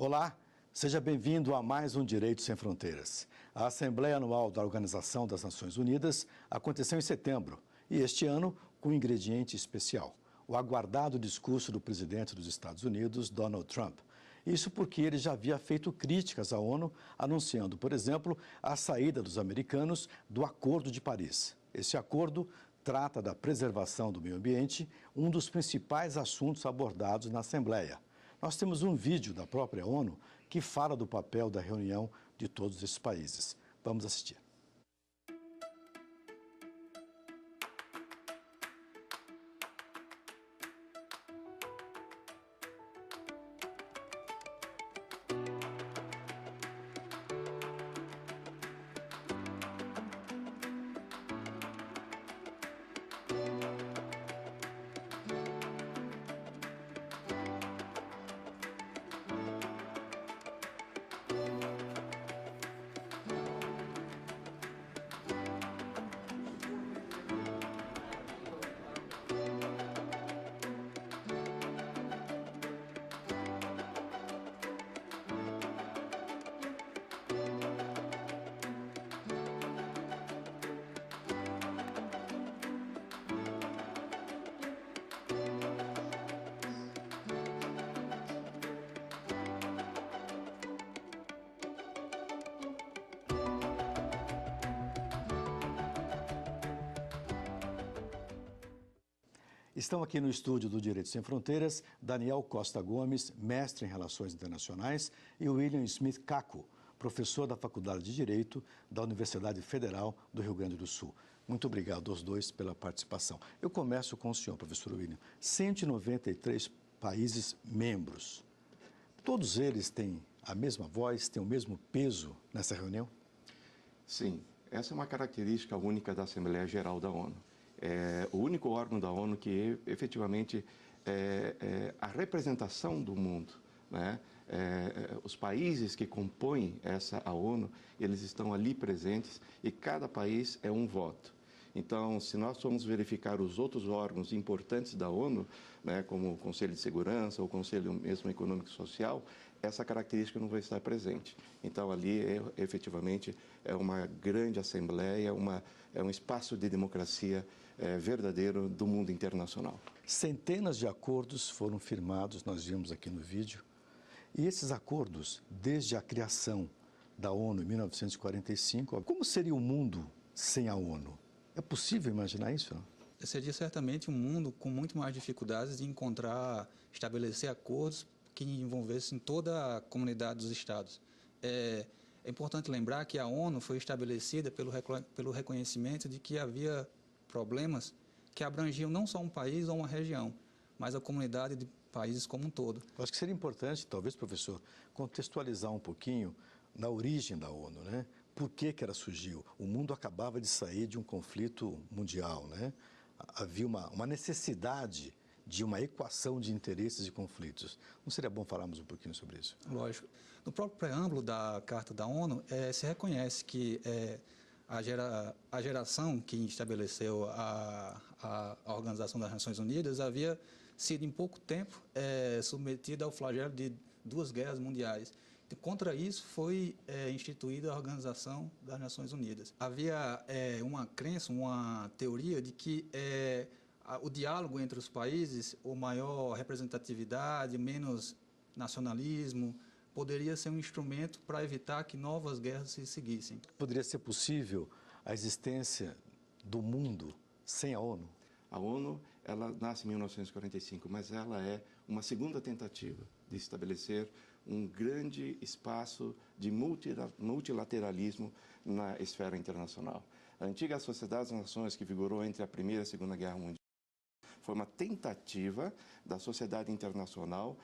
Olá, seja bem-vindo a mais um Direito Sem Fronteiras. A Assembleia Anual da Organização das Nações Unidas aconteceu em setembro e este ano com um ingrediente especial, o aguardado discurso do presidente dos Estados Unidos, Donald Trump. Isso porque ele já havia feito críticas à ONU, anunciando, por exemplo, a saída dos americanos do Acordo de Paris. Esse acordo trata da preservação do meio ambiente, um dos principais assuntos abordados na Assembleia. Nós temos um vídeo da própria ONU que fala do papel da reunião de todos esses países. Vamos assistir. Estão aqui no estúdio do Direito Sem Fronteiras Daniel Costa Gomes, mestre em Relações Internacionais, e William Smith Caco, professor da Faculdade de Direito da Universidade Federal do Rio Grande do Sul. Muito obrigado aos dois pela participação. Eu começo com o senhor, professor William. 193 países membros. Todos eles têm a mesma voz, têm o mesmo peso nessa reunião? Sim, essa é uma característica única da Assembleia Geral da ONU. É o único órgão da ONU que efetivamente é a representação do mundo, né? Os países que compõem a ONU, eles estão ali presentes e cada país é um voto. Então, se nós formos verificar os outros órgãos importantes da ONU, né, como o Conselho de Segurança ou o Conselho mesmo Econômico e Social, essa característica não vai estar presente. Então, ali, efetivamente, é uma grande assembleia, é um espaço de democracia verdadeiro do mundo internacional. Centenas de acordos foram firmados, nós vimos aqui no vídeo, e esses acordos, desde a criação da ONU em 1945, como seria o mundo sem a ONU? É possível imaginar isso? Não? Seria certamente um mundo com muito mais dificuldades de estabelecer acordos que envolvessem toda a comunidade dos Estados. É importante lembrar que a ONU foi estabelecida pelo reconhecimento de que havia problemas que abrangiam não só um país ou uma região, mas a comunidade de países como um todo. Eu acho que seria importante, talvez, professor, contextualizar um pouquinho na origem da ONU, né? Por que ela surgiu? O mundo acabava de sair de um conflito mundial, né? Havia uma necessidade de uma equação de interesses e conflitos. Não seria bom falarmos um pouquinho sobre isso? Lógico. No próprio preâmbulo da Carta da ONU, se reconhece que a geração que estabeleceu a Organização das Nações Unidas havia sido, em pouco tempo, submetida ao flagelo de 2 guerras mundiais. Contra isso foi instituída a Organização das Nações Unidas. Havia uma crença, uma teoria de que o diálogo entre os países, ou maior representatividade, menos nacionalismo, poderia ser um instrumento para evitar que novas guerras se seguissem. Poderia ser possível a existência do mundo sem a ONU? A ONU, ela nasce em 1945, mas ela é uma segunda tentativa de estabelecer um grande espaço de multilateralismo na esfera internacional. A antiga Sociedade das Nações, que vigorou entre a Primeira e a Segunda Guerra Mundial, foi uma tentativa da sociedade internacional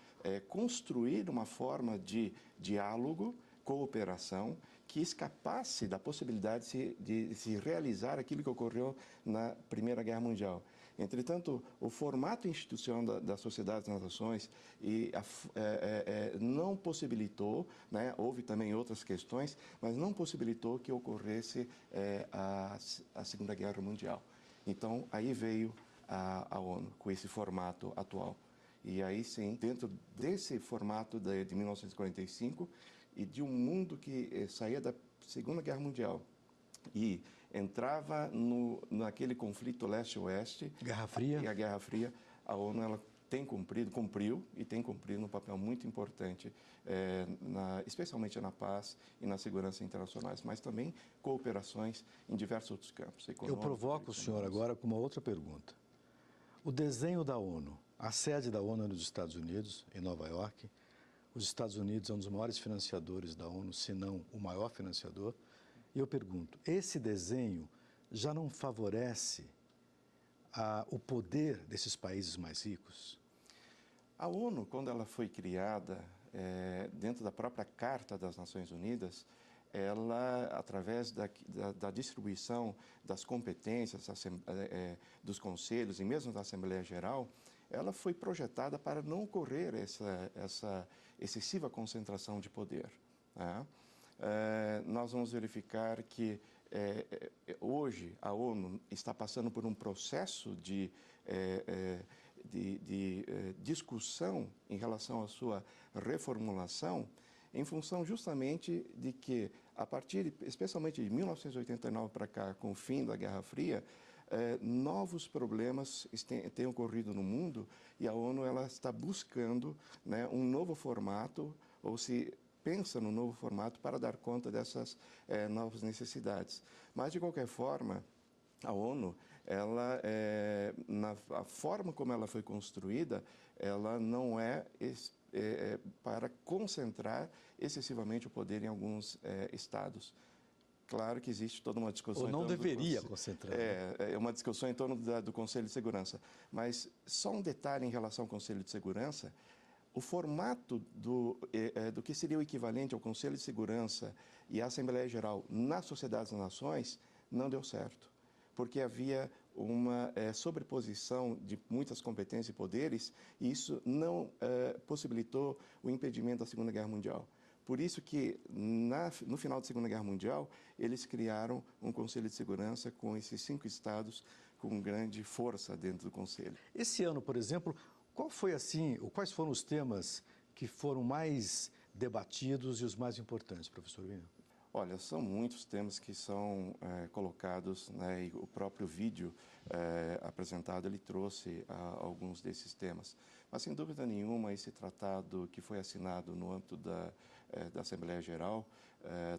construir uma forma de diálogo, cooperação, que escapasse da possibilidade de se realizar aquilo que ocorreu na Primeira Guerra Mundial. Entretanto, o formato institucional da Sociedade das Nações não possibilitou, né, houve também outras questões, mas não possibilitou que ocorresse a Segunda Guerra Mundial. Então, aí veio a ONU, com esse formato atual. E aí sim, dentro desse formato de 1945 e de um mundo que saía da Segunda Guerra Mundial e entrava naquele conflito leste-oeste, Guerra Fria. E a Guerra Fria, a ONU ela cumpriu e tem cumprido um papel muito importante, especialmente na paz e na segurança internacionais, mas também cooperações em diversos outros campos. Eu provoco o senhor agora com uma outra pergunta. O desenho da ONU, a sede da ONU é nos Estados Unidos, em Nova York. Os Estados Unidos é um dos maiores financiadores da ONU, se não o maior financiador. E eu pergunto, esse desenho já não favorece o poder desses países mais ricos? A ONU, quando ela foi criada, dentro da própria Carta das Nações Unidas, ela, através da distribuição das competências dos conselhos e mesmo da Assembleia Geral, ela foi projetada para não ocorrer essa excessiva concentração de poder, né? Nós vamos verificar que hoje a ONU está passando por um processo de discussão em relação à sua reformulação, em função justamente de que, a partir, especialmente de 1989 para cá, com o fim da Guerra Fria, novos problemas têm ocorrido no mundo e a ONU ela está buscando, né, um novo formato, ou se pensa no novo formato para dar conta dessas novas necessidades. Mas, de qualquer forma, a ONU, ela, a forma como ela foi construída, ela não para concentrar excessivamente o poder em alguns estados. Claro que existe toda uma discussão... Ou não deveria concentrar. É uma discussão em torno do Conselho de Segurança. Mas só um detalhe em relação ao Conselho de Segurança: o formato do que seria o equivalente ao Conselho de Segurança e à Assembleia Geral nas Sociedades das Nações não deu certo, porque havia uma sobreposição de muitas competências e poderes, e isso não possibilitou o impedimento da Segunda Guerra Mundial. Por isso que, no final da Segunda Guerra Mundial, eles criaram um Conselho de Segurança com esses 5 estados com grande força dentro do Conselho. Esse ano, por exemplo, quais foram os temas que foram mais debatidos e os mais importantes, professor William? Olha, são muitos temas que são colocados, né, e o próprio vídeo apresentado, ele trouxe alguns desses temas. Mas, sem dúvida nenhuma, esse tratado que foi assinado no âmbito da Assembleia Geral,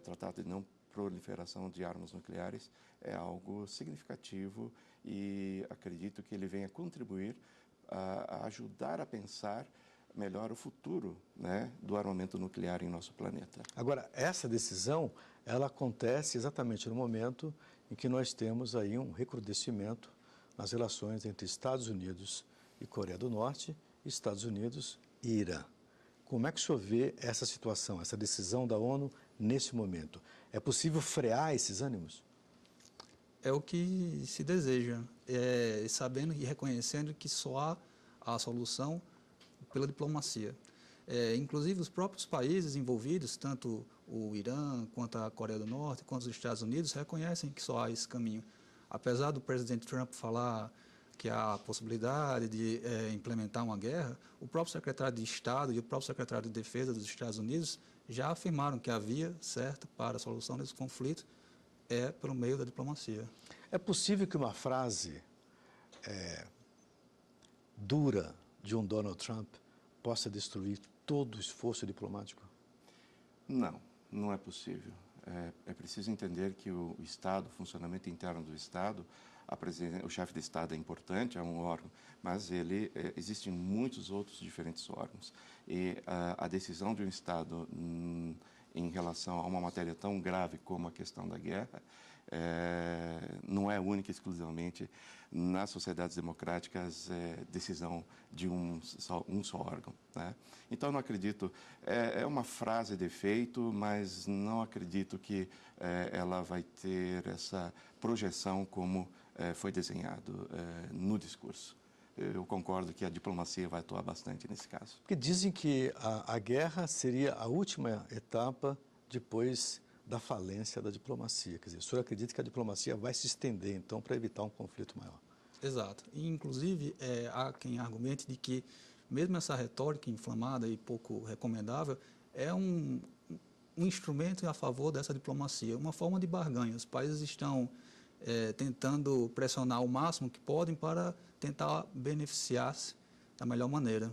Tratado de Não Proliferação de Armas Nucleares, é algo significativo e acredito que ele venha contribuir a ajudar a pensar melhor o futuro, né, do armamento nuclear em nosso planeta. Agora, essa decisão, ela acontece exatamente no momento em que nós temos aí um recrudescimento nas relações entre Estados Unidos e Coreia do Norte, Estados Unidos e Irã. Como é que o senhor vê essa situação, essa decisão da ONU nesse momento? É possível frear esses ânimos? É o que se deseja, sabendo e reconhecendo que só há a solução pela diplomacia. Inclusive, os próprios países envolvidos, tanto o Irã, quanto a Coreia do Norte, quanto os Estados Unidos, reconhecem que só há esse caminho. Apesar do presidente Trump falar que há a possibilidade de implementar uma guerra, o próprio secretário de Estado e o próprio secretário de Defesa dos Estados Unidos já afirmaram que a via certa para a solução desse conflito é pelo meio da diplomacia. É possível que uma frase dura de um Donald Trump possa destruir todo o esforço diplomático? Não, não é possível. É preciso entender que o Estado, o funcionamento interno do Estado, o chefe de Estado é importante, é um órgão, mas existem muitos outros diferentes órgãos. E a decisão de um Estado em relação a uma matéria tão grave como a questão da guerra não é única e exclusivamente nas sociedades democráticas decisão de um só órgão, né? Então, não acredito, é uma frase de efeito, mas não acredito que ela vai ter essa projeção como foi desenhado no discurso. Eu concordo que a diplomacia vai atuar bastante nesse caso. Porque dizem que a guerra seria a última etapa depois da falência da diplomacia. Quer dizer, o senhor acredita que a diplomacia vai se estender, então, para evitar um conflito maior? Exato. E, inclusive, há quem argumente de que, mesmo essa retórica inflamada e pouco recomendável, é um instrumento a favor dessa diplomacia, uma forma de barganha. Os países estão tentando pressionar o máximo que podem para tentar beneficiar-se da melhor maneira.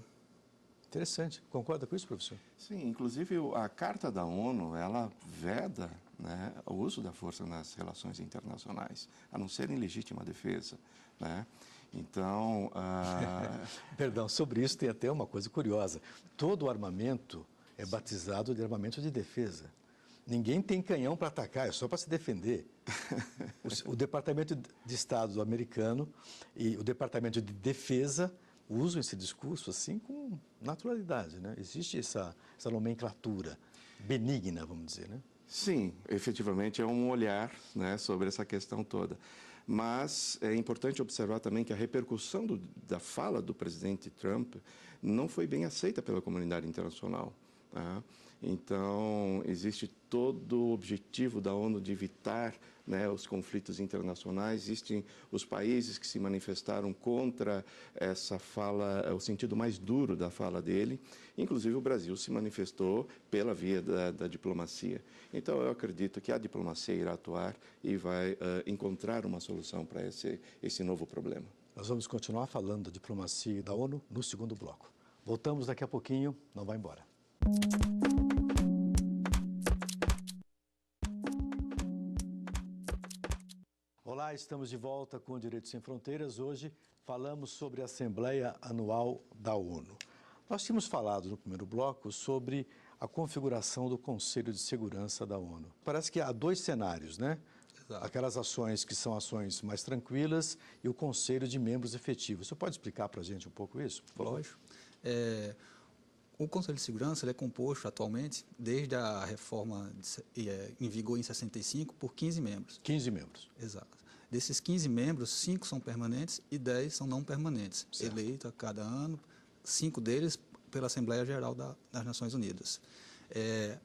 Interessante. Concorda com isso, professor? Sim, inclusive a Carta da ONU, ela veda, né, o uso da força nas relações internacionais, a não ser em legítima defesa, né? Então... Perdão, sobre isso tem até uma coisa curiosa. Todo armamento é batizado de armamento de defesa. Ninguém tem canhão para atacar, é só para se defender. O Departamento de Estado americano e o Departamento de Defesa usam esse discurso assim com naturalidade, né? Existe essa nomenclatura benigna, vamos dizer, né? Sim, efetivamente é um olhar, né, sobre essa questão toda. Mas é importante observar também que a repercussão da fala do presidente Trump não foi bem aceita pela comunidade internacional, tá? Então, existe todo o objetivo da ONU de evitar, né, os conflitos internacionais. Existem os países que se manifestaram contra essa fala, o sentido mais duro da fala dele. Inclusive, o Brasil se manifestou pela via da diplomacia. Então, eu acredito que a diplomacia irá atuar e vai encontrar uma solução para esse novo problema. Nós vamos continuar falando da diplomacia e da ONU no segundo bloco. Voltamos daqui a pouquinho, não vai embora. Olá, estamos de volta com o Direito Sem Fronteiras. Hoje falamos sobre a Assembleia Anual da ONU. Nós tínhamos falado no primeiro bloco sobre a configuração do Conselho de Segurança da ONU. Parece que há dois cenários, né? Exato. Aquelas ações que são ações mais tranquilas e o Conselho de Membros Efetivos. Você pode explicar para a gente um pouco isso, por favor? Lógico. O Conselho de Segurança ele é composto atualmente, desde a reforma em vigor em 65, por 15 membros. 15 membros. Exato. Desses 15 membros, 5 são permanentes e 10 são não permanentes, eleitos a cada ano, 5 deles pela Assembleia Geral das Nações Unidas.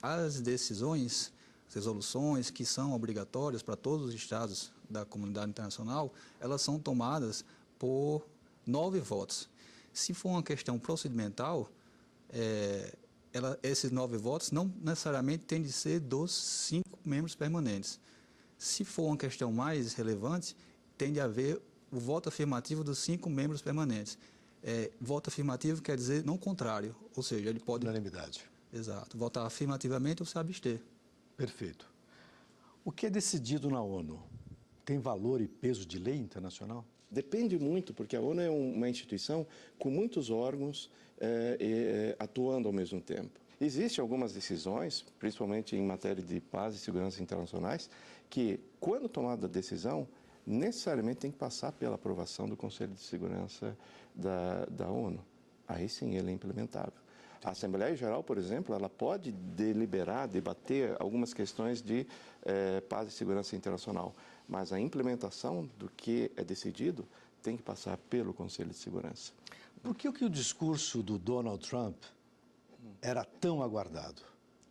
As decisões, as resoluções que são obrigatórias para todos os estados da comunidade internacional, elas são tomadas por 9 votos. Se for uma questão procedimental, esses 9 votos não necessariamente têm de ser dos 5 membros permanentes. Se for uma questão mais relevante, tem de haver o voto afirmativo dos 5 membros permanentes. Voto afirmativo quer dizer não contrário, ou seja, ele pode... Unanimidade. Exato, votar afirmativamente ou se abster. Perfeito. O que é decidido na ONU tem valor e peso de lei internacional? Depende muito, porque a ONU é uma instituição com muitos órgãos atuando ao mesmo tempo. Existem algumas decisões, principalmente em matéria de paz e segurança internacionais, que, quando tomada a decisão, necessariamente tem que passar pela aprovação do Conselho de Segurança da ONU. Aí sim ele é implementável. A Assembleia Geral, por exemplo, ela pode deliberar, debater algumas questões de paz e segurança internacional, mas a implementação do que é decidido tem que passar pelo Conselho de Segurança. Por que o discurso do Donald Trump era tão aguardado?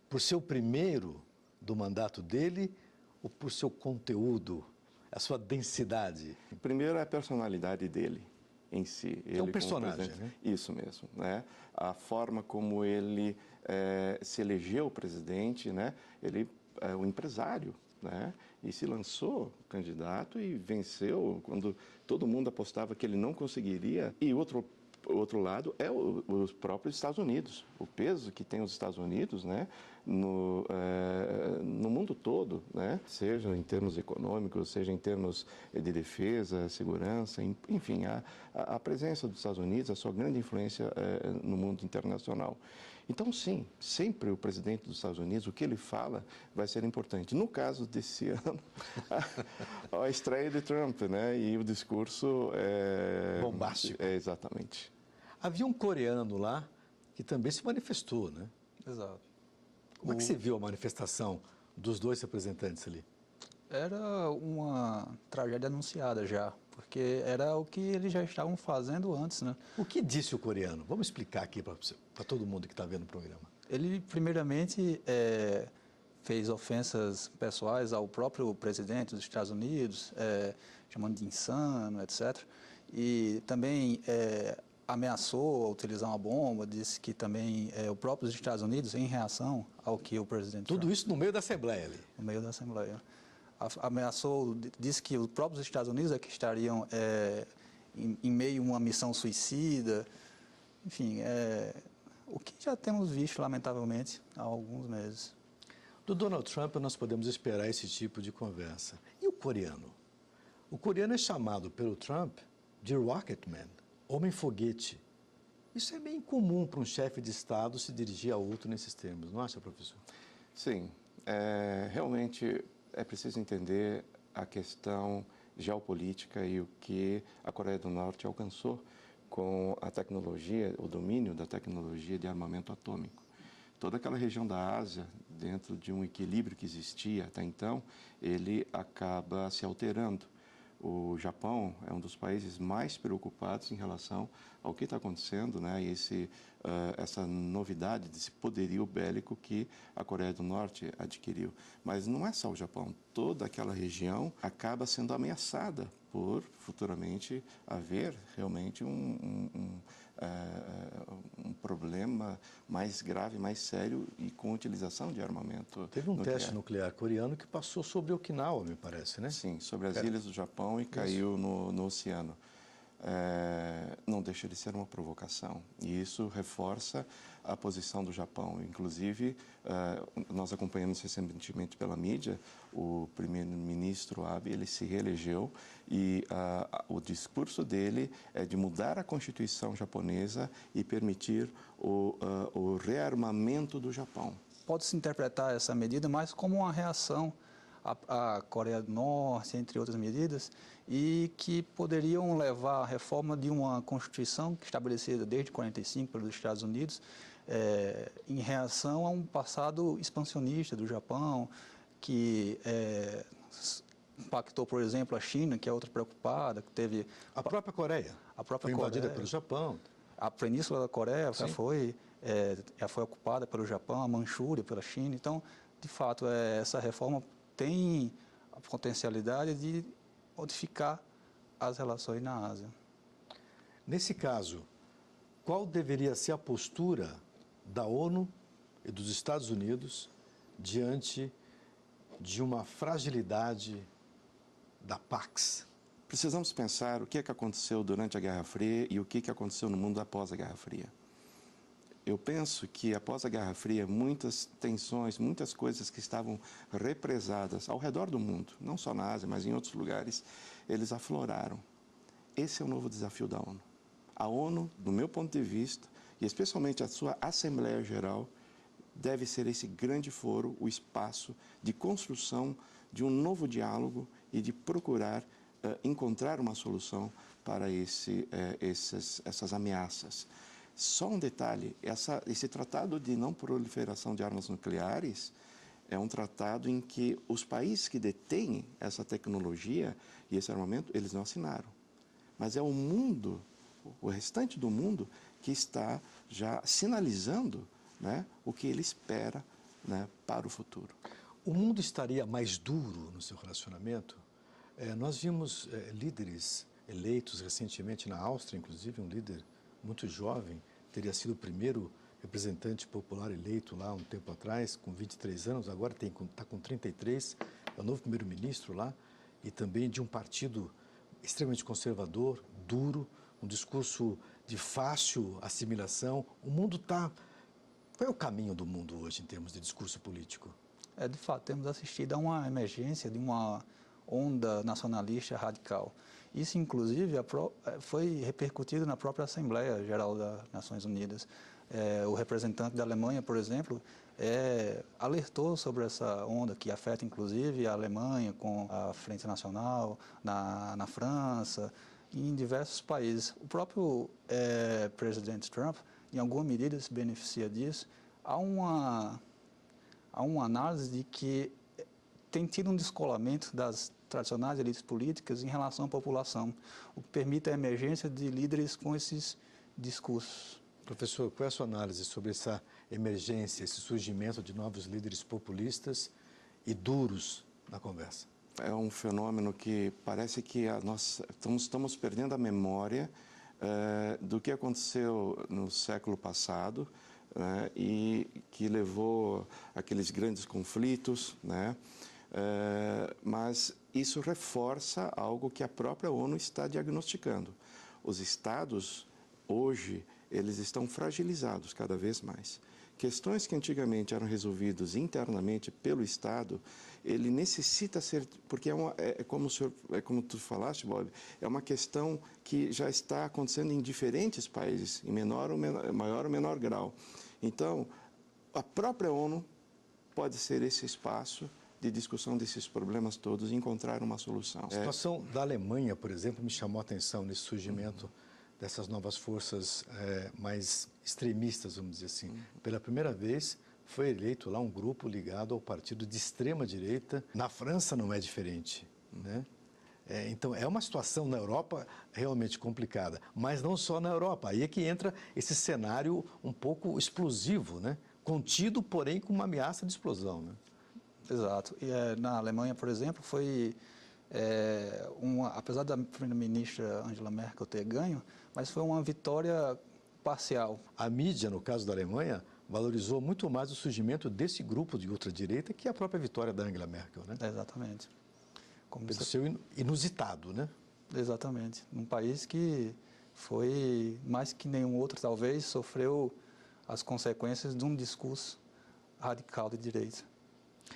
Por ser o primeiro do mandato dele ou por seu conteúdo, a sua densidade? Primeiro é a personalidade dele em si. É um personagem, né? Isso mesmo, né? A forma como ele se elegeu presidente, né? Ele é um empresário, né? E se lançou candidato e venceu quando todo mundo apostava que ele não conseguiria. E outro lado é os próprios Estados Unidos, o peso que tem os Estados Unidos, né, no mundo todo, né, seja em termos econômicos, seja em termos de defesa, segurança, enfim, a presença dos Estados Unidos, a sua grande influência no mundo internacional. Então, sim, sempre o presidente dos Estados Unidos, o que ele fala vai ser importante. No caso desse ano, a estreia de Trump, né, e o discurso bombástico. Exatamente. Havia um coreano lá que também se manifestou, né? Exato. Como é que você viu a manifestação dos dois representantes ali? Era uma tragédia anunciada já, porque era o que eles já estavam fazendo antes, né? O que disse o coreano? Vamos explicar aqui para todo mundo que está vendo o programa. Ele, primeiramente, fez ofensas pessoais ao próprio presidente dos Estados Unidos, chamando de insano, etc. E também ameaçou utilizar uma bomba, disse que também o próprio Estados Unidos, em reação ao que o presidente Tudo Trump, isso no meio da Assembleia ali. no meio da Assembleia, ameaçou, disse que os próprios Estados Unidos é que estariam em meio a uma missão suicida, enfim, o que já temos visto, lamentavelmente, há alguns meses. Do Donald Trump, nós podemos esperar esse tipo de conversa. E o coreano? O coreano é chamado pelo Trump de Rocketman, homem-foguete. Isso é bem comum para um chefe de Estado se dirigir a outro nesses termos, não acha, professor? Sim, realmente é preciso entender a questão geopolítica e o que a Coreia do Norte alcançou com a tecnologia, o domínio da tecnologia de armamento atômico. Toda aquela região da Ásia, dentro de um equilíbrio que existia até então, ele acaba se alterando. O Japão é um dos países mais preocupados em relação ao que está acontecendo, né? E essa novidade desse poderio bélico que a Coreia do Norte adquiriu. Mas não é só o Japão, toda aquela região acaba sendo ameaçada por futuramente haver realmente um problema mais grave, mais sério e com utilização de armamento. Teve um teste nuclear coreano que passou sobre Okinawa, me parece, né? Sim, sobre as ilhas do Japão e caiu no oceano. Não deixa de ser uma provocação e isso reforça a posição do Japão. Inclusive, nós acompanhamos recentemente pela mídia, o primeiro-ministro Abe, ele se reelegeu e o discurso dele é de mudar a Constituição japonesa e permitir o rearmamento do Japão. Pode-se interpretar essa medida mais como uma reação à Coreia do Norte, entre outras medidas, e que poderiam levar à reforma de uma Constituição estabelecida desde 1945 pelos Estados Unidos, em reação a um passado expansionista do Japão, que impactou, por exemplo, a China, que é outra preocupada, que teve... A própria Coreia. A própria foi invadida Coreia, pelo Japão. A Península da Coreia já foi ocupada pelo Japão, a Manchúria pela China. Então, de fato, essa reforma tem a potencialidade de modificar as relações na Ásia. Nesse caso, qual deveria ser a postura da ONU e dos Estados Unidos diante de uma fragilidade da Pax? Precisamos pensar o que aconteceu durante a Guerra Fria e o que aconteceu no mundo após a Guerra Fria. Eu penso que após a Guerra Fria, muitas tensões, muitas coisas que estavam represadas ao redor do mundo, não só na Ásia, mas em outros lugares, eles afloraram. Esse é o novo desafio da ONU. A ONU, do meu ponto de vista, e especialmente a sua Assembleia Geral, deve ser esse grande foro, o espaço de construção de um novo diálogo e de procurar encontrar uma solução para essas ameaças. Só um detalhe, esse tratado de não proliferação de armas nucleares é um tratado em que os países que detêm essa tecnologia e esse armamento, eles não assinaram. Mas é o mundo, o restante do mundo, que está já sinalizando, né, o que ele espera, né, para o futuro. O mundo estaria mais duro no seu relacionamento? Nós vimos líderes eleitos recentemente na Áustria, inclusive um líder muito jovem, teria sido o primeiro representante popular eleito lá um tempo atrás, com 23 anos, agora está com 33, é o novo primeiro-ministro lá, e também de um partido extremamente conservador, duro, um discurso de fácil assimilação. O mundo está... Qual é o caminho do mundo hoje em termos de discurso político? De fato, temos assistido a uma emergência de uma onda nacionalista radical. Isso, inclusive, foi repercutido na própria Assembleia Geral das Nações Unidas. O representante da Alemanha, por exemplo, alertou sobre essa onda que afeta, inclusive, a Alemanha com a Frente Nacional, na França e em diversos países. O próprio presidente Trump, em alguma medida, se beneficia disso. Há uma análise de que tem tido um descolamento das tradicionais elites políticas em relação à população, o que permite a emergência de líderes com esses discursos. Professor, qual é a sua análise sobre essa emergência, esse surgimento de novos líderes populistas e duros na conversa? É um fenômeno que parece que nós estamos perdendo a memória do que aconteceu no século passado, né, e que levou àqueles grandes conflitos, né, mas isso reforça algo que a própria ONU está diagnosticando. Os estados, hoje, eles estão fragilizados cada vez mais. Questões que antigamente eram resolvidas internamente pelo Estado, ele necessita ser, porque como tu falaste, Bob, é uma questão que já está acontecendo em diferentes países, em maior ou menor grau. Então, a própria ONU pode ser esse espaço de discussão desses problemas todos e encontrar uma solução. A situação da Alemanha, por exemplo, me chamou a atenção nesse surgimento dessas novas forças mais extremistas, vamos dizer assim. Pela primeira vez, foi eleito lá um grupo ligado ao partido de extrema-direita. Na França não é diferente, né? Então, é uma situação na Europa realmente complicada, mas não só na Europa. Aí é que entra esse cenário um pouco explosivo, né? Contido, porém, com uma ameaça de explosão, né? Exato. E na Alemanha, por exemplo, foi... apesar da primeira-ministra Angela Merkel ter ganho, mas foi uma vitória parcial. A mídia, no caso da Alemanha, valorizou muito mais o surgimento desse grupo de ultradireita que a própria vitória da Angela Merkel, né? Exatamente. Pelo seu inusitado, né? Exatamente. Num país que foi, mais que nenhum outro, talvez, sofreu as consequências de um discurso radical de direita.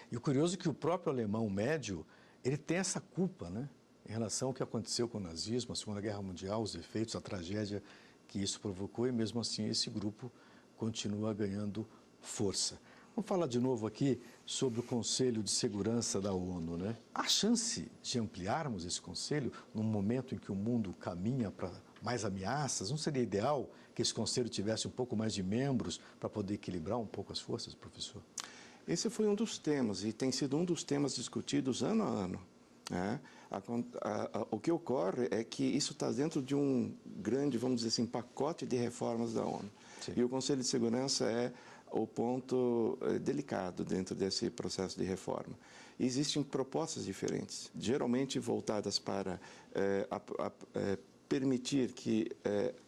E o curioso é que o próprio alemão médio, ele tem essa culpa, né, em relação ao que aconteceu com o nazismo, a Segunda Guerra Mundial, os efeitos, a tragédia que isso provocou, e mesmo assim esse grupo continua ganhando força. Vamos falar de novo aqui sobre o Conselho de Segurança da ONU, né? Há chance de ampliarmos esse conselho num momento em que o mundo caminha para mais ameaças? Não seria ideal que esse conselho tivesse um pouco mais de membros para poder equilibrar um pouco as forças, professor? Esse foi um dos temas e tem sido um dos temas discutidos ano a ano, né? O que ocorre é que isso está dentro de um grande, vamos dizer assim, pacote de reformas da ONU. Sim. E o Conselho de Segurança é o ponto delicado dentro desse processo de reforma. E existem propostas diferentes, geralmente voltadas para permitir que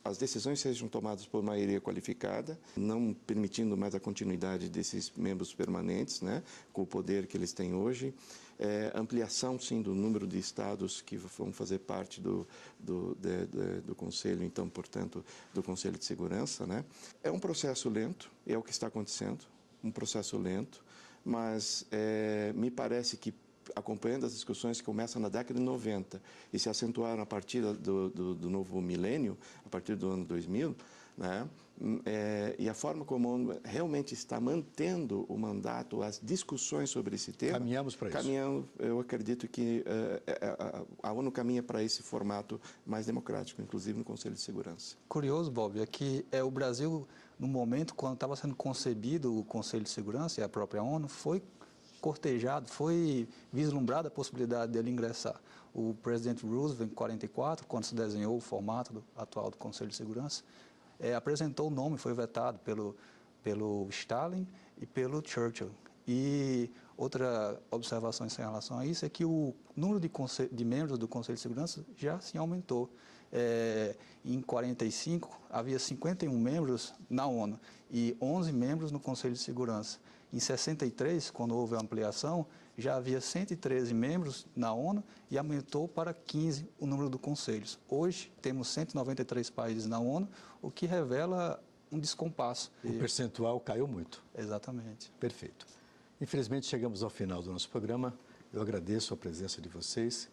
as decisões sejam tomadas por maioria qualificada, não permitindo mais a continuidade desses membros permanentes, né, com o poder que eles têm hoje. Ampliação, sim, do número de estados que vão fazer parte do Conselho, então, portanto, do Conselho de Segurança, né? É um processo lento, é o que está acontecendo, um processo lento, mas me parece que, acompanhando as discussões que começam na década de 90 e se acentuaram a partir do novo milênio, a partir do ano 2000, né? E a forma como a ONU realmente está mantendo o mandato, as discussões sobre esse tema... Caminhamos para isso. Caminhamos, eu acredito que a ONU caminha para esse formato mais democrático, inclusive no Conselho de Segurança. Curioso, Bob, é que o Brasil, no momento, quando estava sendo concebido o Conselho de Segurança e a própria ONU, foi cortejado, foi vislumbrada a possibilidade dele ingressar. O presidente Roosevelt, em 1944, quando se desenhou o formato atual do Conselho de Segurança, apresentou o nome, foi vetado pelo Stalin e pelo Churchill. E outra observação em relação a isso é que o número de membros do Conselho de Segurança já se aumentou. Em 1945, havia 51 membros na ONU e 11 membros no Conselho de Segurança. Em 63, quando houve a ampliação, já havia 113 membros na ONU e aumentou para 15 o número de conselhos. Hoje, temos 193 países na ONU, o que revela um descompasso. O percentual caiu muito. Exatamente. Perfeito. Infelizmente, chegamos ao final do nosso programa. Eu agradeço a presença de vocês.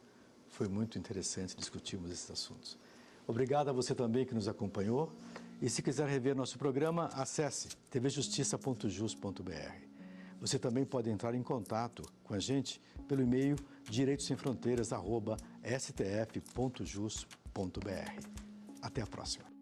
Foi muito interessante discutirmos esses assuntos. Obrigado a você também que nos acompanhou. E se quiser rever nosso programa, acesse tvjustiça.jus.br. Você também pode entrar em contato com a gente pelo e-mail direitosemfronteiras@stf.jus.br. Até a próxima.